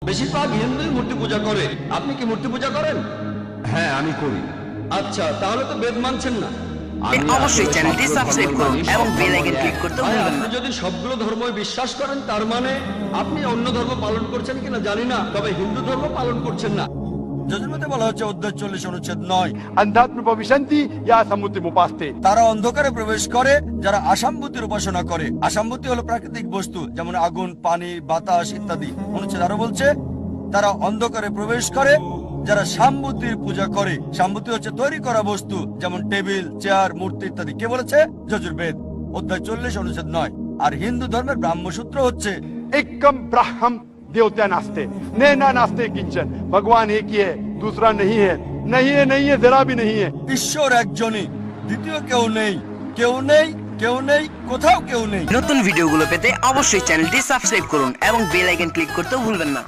বেশিরভাগ হিন্দুই মূর্তি পূজা করে। আপনি কি মূর্তি পূজা করেন? হ্যাঁ, আমি করি। আচ্ছা, তাহলে তো বেদ মানছেন না। আমি অবশ্যই আসলে চ্যানেলটি সবগুলো সাবস্ক্রাইব ধর্ম করুন মানি, এবং সব বেল ধর্ম আইকন এক। ক্লিক করতে ভাই, ভুলবেন আপনি না। যদি সবগুলো ধর্ম বিশ্বাস করেন, তার মানে আপনি অন্য ধর্ম পালন করছেন কিনা জানি না, তবে হিন্দু ধর্ম পালন করছেন না। যজুর্বেদে বলা হচ্ছে অধ্যায় 40 অনুচ্ছেদ 9, अध्यात्म प्रविशन्ति या समुद्र मुपास्ते। তারা অন্ধকারে প্রবেশ করে যারা আসাম্বুতির উপাসনা করে। আসাম্বুতি হলো প্রাকৃতিক বস্তু, যেমন আগুন, পানি, বাতাস ইত্যাদি। অনুচ্ছেদ আরো বলছে তারা অন্ধকারে প্রবেশ করে যারা সাম্বুতির পূজা করে। সাম্বুতি হচ্ছে তৈরি করা বস্তু, যেমন টেবিল, চেয়ার, মূর্তি ইত্যাদি। কে বলেছে? যজুর্বেদ অধ্যায় 40 অনুচ্ছেদ 9। আর হিন্দু ধর্মের ব্রাহ্মসূত্র হচ্ছে एकम ब्राह्मण देवता नास्ते, नैना नास्ते किंचन। भगवान एक ही है, दूसरा नहीं है, नहीं है, नहीं है, जरा भी नहीं है। ঈশ্বর একজনই, দ্বিতীয় কেউ নেই, কেউ নেই, কেউ নেই, কোথাও কেউ নেই। নতুন ভিডিওগুলো পেতে অবশ্যই চ্যানেলটি সাবস্ক্রাইব করুন এবং বেল আইকন ক্লিক করতে ভুলবেন না।